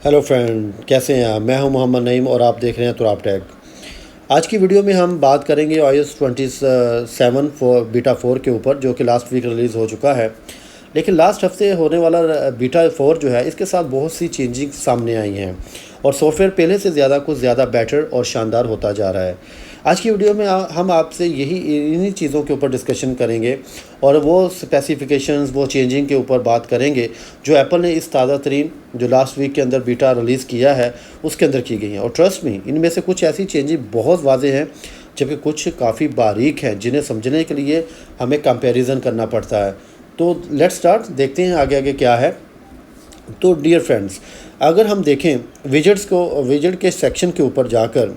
Hello friend, कैसे हैं आप? मैं हूं मोहम्मद नईम और आप देख रहे हैं तुराब टेक। आज की वीडियो में हम बात करेंगे iOS 27 बीटा 4 के ऊपर, जो कि लास्ट वीक रिलीज़ हो चुका है। लेकिन लास्ट हफ्ते होने वाला बीटा 4 जो है, इसके साथ बहुत सी चेंजिंग सामने आई हैं और सॉफ्टवेयर पहले से कुछ ज़्यादा बेटर और शानदार होता जा रहा है। आज की वीडियो में हम आपसे इन्हीं चीज़ों के ऊपर डिस्कशन करेंगे और वो स्पेसिफिकेशंस, वो चेंजिंग के ऊपर बात करेंगे जो एप्पल ने इस ताज़ा तरीन जो लास्ट वीक के अंदर बीटा रिलीज़ किया है उसके अंदर की गई हैं। और ट्रस्ट मी, इनमें से कुछ ऐसी चेंजिंग बहुत वाज़ेह हैं, जबकि कुछ काफ़ी बारीक हैं जिन्हें समझने के लिए हमें कंपैरिजन करना पड़ता है। तो लेट्स स्टार्ट, देखते हैं आगे आगे क्या है। तो डियर फ्रेंड्स, अगर हम देखें विजेट के सेक्शन के ऊपर जाकर,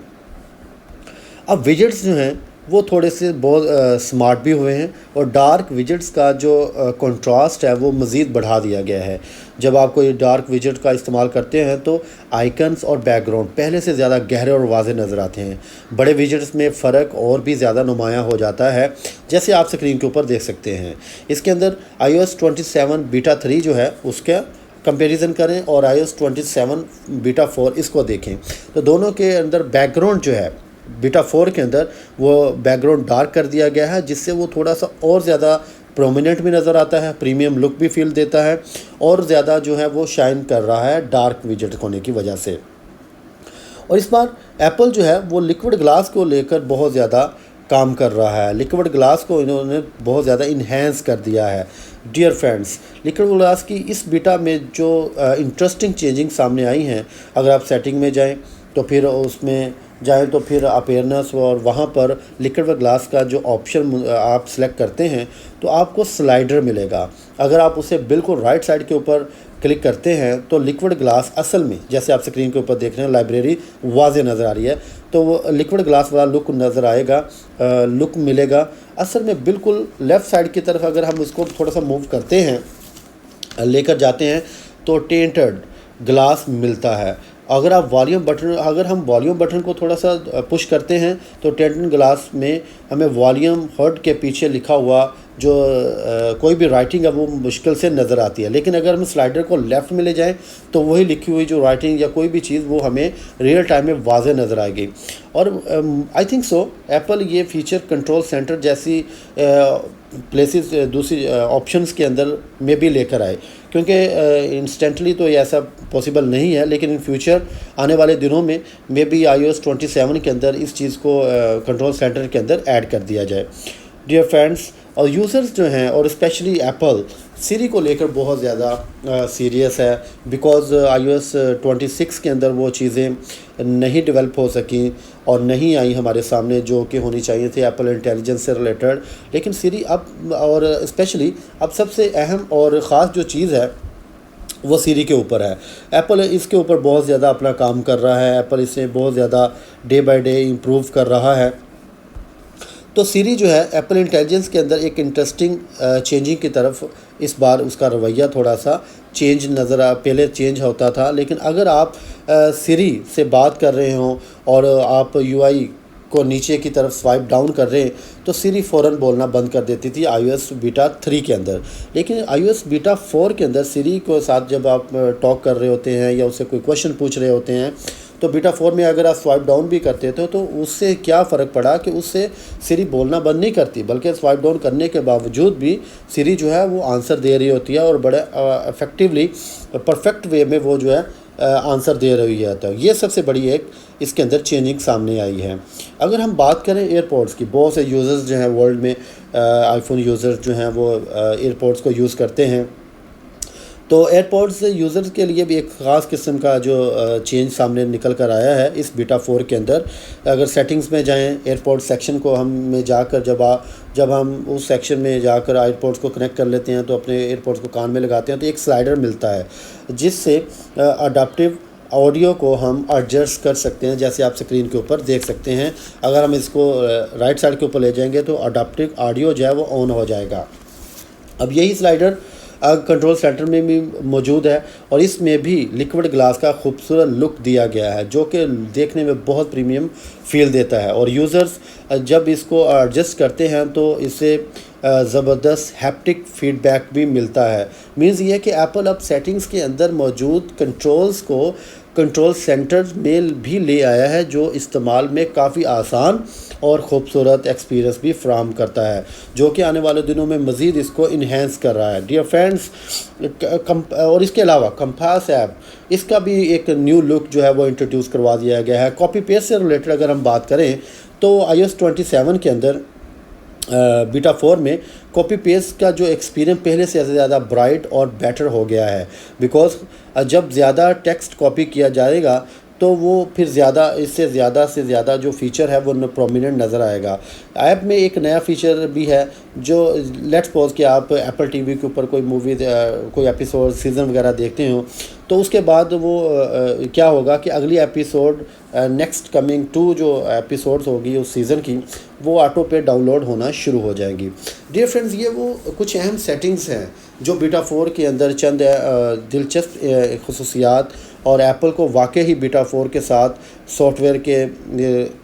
अब विजेट्स जो हैं वो थोड़े से बहुत स्मार्ट भी हुए हैं और डार्क विजेट्स का जो कंट्रास्ट है वो मज़ीद बढ़ा दिया गया है। जब आप कोई डार्क विजेट का इस्तेमाल करते हैं तो आइकन्स और बैकग्राउंड पहले से ज़्यादा गहरे और वाज़े नज़र आते हैं। बड़े विजेट्स में फ़र्क और भी ज़्यादा नुमायाँ हो जाता है, जैसे आप स्क्रीन के ऊपर देख सकते हैं। इसके अंदर iOS 27 बीटा 3 जो है उसका कंपैरिजन करें और iOS 27 बीटा 4 इसको देखें, तो दोनों के अंदर बैकग्राउंड जो है बीटा 4 के अंदर वो बैकग्राउंड डार्क कर दिया गया है, जिससे वो थोड़ा सा और ज़्यादा प्रोमिनेंट भी नज़र आता है, प्रीमियम लुक भी फील देता है और ज़्यादा जो है वो शाइन कर रहा है डार्क विजेट होने की वजह से। और इस बार एप्पल जो है वो लिक्विड ग्लास को लेकर बहुत ज़्यादा काम कर रहा है। लिक्विड ग्लास को इन्होंने बहुत ज़्यादा इन्हेंस कर दिया है। डियर फ्रेंड्स, लिक्विड ग्लास की इस बीटा में जो इंटरेस्टिंग चेंजिंग सामने आई हैं, अगर आप सेटिंग में जाएं तो फिर उसमें जाएं तो फिर अपेयरनेस और वहाँ पर लिक्विड ग्लास का जो ऑप्शन आप सेलेक्ट करते हैं तो आपको स्लाइडर मिलेगा। अगर आप उसे बिल्कुल राइट साइड के ऊपर क्लिक करते हैं तो लिक्विड ग्लास असल में, जैसे आप स्क्रीन के ऊपर देख रहे हैं, लाइब्रेरी वाज़े नज़र आ रही है, तो वो लिक्विड ग्लास वाला लुक नज़र आएगा, लुक मिलेगा। असल में बिल्कुल लेफ़्ट साइड की तरफ अगर हम इसको थोड़ा सा मूव करते हैं, लेकर जाते हैं, तो टेंटेड ग्लास मिलता है। अगर हम वॉल्यूम बटन को थोड़ा सा पुश करते हैं तो टेंटेड ग्लास में हमें वॉल्यूम हर्ट के पीछे लिखा हुआ जो कोई भी राइटिंग है वो मुश्किल से नज़र आती है। लेकिन अगर हम स्लाइडर को लेफ़्ट में ले जाएं तो वही लिखी हुई जो राइटिंग या कोई भी चीज़ वो हमें रियल टाइम में वाज़े नज़र आएगी। और आई थिंक सो एप्पल ये फीचर कंट्रोल सेंटर जैसी प्लेसेस, दूसरी ऑप्शंस के अंदर में भी लेकर आए, क्योंकि इंस्टेंटली तो ये ऐसा पॉसिबल नहीं है, लेकिन इन फ्यूचर आने वाले दिनों में मे बी iOS 27 के अंदर इस चीज़ को कंट्रोल सेंटर के अंदर ऐड कर दिया जाए। डियर फ्रेंड्स, और यूज़र्स जो हैं और स्पेशली एप्पल सीरी को लेकर बहुत ज़्यादा सीरियस है, बिकॉज़ iOS 26 के अंदर वो चीज़ें नहीं डेवलप हो सकी और नहीं आई हमारे सामने जो कि होनी चाहिए थी एप्पल इंटेलिजेंस से रिलेटेड। लेकिन सीरी अब, और स्पेशली अब सबसे अहम और ख़ास जो चीज़ है वो सीरी के ऊपर है। एप्पल इसके ऊपर बहुत ज़्यादा अपना काम कर रहा है, एप्पल इसे बहुत ज़्यादा डे बाय डे इम्प्रूव कर रहा है। तो सीरी जो है एप्पल इंटेलिजेंस के अंदर एक इंटरेस्टिंग चेंजिंग की तरफ इस बार उसका रवैया थोड़ा सा चेंज पहले चेंज होता था, लेकिन अगर आप सीरी से बात कर रहे हो और आप यूआई को नीचे की तरफ स्वाइप डाउन कर रहे हैं तो सीरी फ़ौरन बोलना बंद कर देती थी iOS बीटा 3 के अंदर। लेकिन iOS बीटा 4 के अंदर सीरी के साथ जब आप टॉक कर रहे होते हैं या उससे कोई क्वेश्चन पूछ रहे होते हैं तो बीटा 4 में अगर आप स्वाइप डाउन भी करते थे तो उससे क्या फ़र्क पड़ा कि उससे सीरी बोलना बंद नहीं करती, बल्कि स्वाइप डाउन करने के बावजूद भी सीरी जो है वो आंसर दे रही होती है और बड़े इफ़ेक्टिवली परफेक्ट वे में वो जो है आंसर दे रही है। तो ये सबसे बड़ी एक इसके अंदर चेंजिंग सामने आई है। अगर हम बात करें एयरपोर्ट्स की, बहुत से यूज़र्स जो हैं वर्ल्ड में, आईफोन यूज़र्स जो हैं वो एयरपोर्ट्स को यूज़ करते हैं, तो एयरपोर्ट्स यूज़र्स के लिए भी एक ख़ास किस्म का जो चेंज सामने निकल कर आया है इस बीटा 4 के अंदर। अगर सेटिंग्स में जाएं, एयरपोर्ट सेक्शन को हम में जाकर जब हम उस सेक्शन में जाकर एयरपोर्ट्स को कनेक्ट कर लेते हैं तो अपने एयरपोर्ट्स को कान में लगाते हैं तो एक स्लाइडर मिलता है जिससे अडाप्टिव ऑडियो को हम एडजस्ट कर सकते हैं, जैसे आप स्क्रीन के ऊपर देख सकते हैं। अगर हम इसको राइट साइड के ऊपर ले जाएंगे तो अडाप्टिव ऑडियो जो है वो ऑन हो जाएगा। अब यही स्लाइडर कंट्रोल सेंटर में भी मौजूद है और इसमें भी लिक्विड ग्लास का खूबसूरत लुक दिया गया है जो कि देखने में बहुत प्रीमियम फील देता है। और यूज़र्स जब इसको एडजस्ट करते हैं तो इससे ज़बरदस्त हैप्टिक फीडबैक भी मिलता है। मीन्स ये कि एप्पल अब सेटिंग्स के अंदर मौजूद कंट्रोल्स को कंट्रोल सेंटर में भी ले आया है, जो इस्तेमाल में काफ़ी आसान और ख़ूबसूरत एक्सपीरियंस भी फ्राहम करता है, जो कि आने वाले दिनों में मज़ीद इसको इन्हेंस कर रहा है। डियर फ्रेंड्स, और इसके अलावा कंपास ऐप, इसका भी एक न्यू लुक जो है वो इंट्रोड्यूस करवा दिया गया है। कॉपी पेस्ट से रिलेटेड अगर हम बात करें तो iOS 27 के अंदर बीटा 4 में कॉपी पेस्ट का जो एक्सपीरियंस पहले से ज़्यादा ब्राइट और बेटर हो गया है, बिकॉज़ जब ज़्यादा टेक्स्ट कॉपी किया जाएगा तो वो फिर इससे ज़्यादा जो फ़ीचर है वो प्रोमिनेंट नज़र आएगा। ऐप में एक नया फ़ीचर भी है, जो लेट्स सपोज कि आप एप्पल टीवी के ऊपर कोई मूवी कोई एपिसोड सीज़न वगैरह देखते हो, तो उसके बाद वो क्या होगा कि अगली एपिसोड नेक्स्ट कमिंग 2 जो एपिसोड्स होगी उस सीज़न की, वो ऑटो पे डाउनलोड होना शुरू हो जाएगी। डियर फ्रेंड्स, ये वो कुछ अहम सेटिंग्स हैं जो बीटा 4 के अंदर चंद दिलचस्प खुसूसियात और एप्पल को वाकई ही बीटा 4 के साथ सॉफ्टवेयर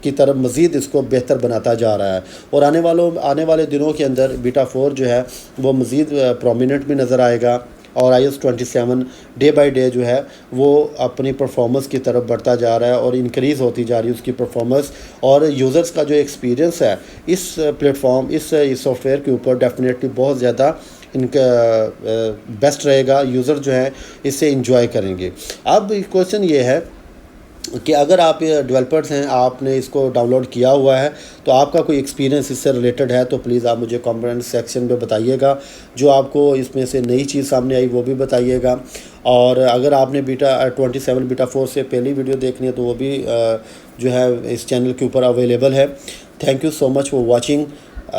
की तरफ मज़ीद इसको बेहतर बनाता जा रहा है। और आने वाले दिनों के अंदर बीटा 4 जो है वो मज़ीद प्रोमिनेंट भी नज़र आएगा, और iOS 27 डे बाय डे जो है वो अपनी परफॉर्मेंस की तरफ बढ़ता जा रहा है और इंक्रीज़ होती जा रही है उसकी परफॉर्मेंस, और यूज़र्स का जो एक्सपीरियंस है इस प्लेटफॉर्म इस सॉफ्टवेयर के ऊपर डेफिनेटली बहुत ज़्यादा इनका बेस्ट रहेगा। यूज़र जो है इससे इंजॉय करेंगे। अब क्वेश्चन ये है कि अगर आप डेवलपर्स हैं, आपने इसको डाउनलोड किया हुआ है, तो आपका कोई एक्सपीरियंस इससे रिलेटेड है तो प्लीज़ आप मुझे कमेंट सेक्शन में बताइएगा। जो आपको इसमें से नई चीज़ सामने आई वो भी बताइएगा। और अगर आपने बीटा 27 बीटा 4 से पहली वीडियो देखनी है तो वो भी जो है इस चैनल के ऊपर अवेलेबल है। Thank you so much for watching.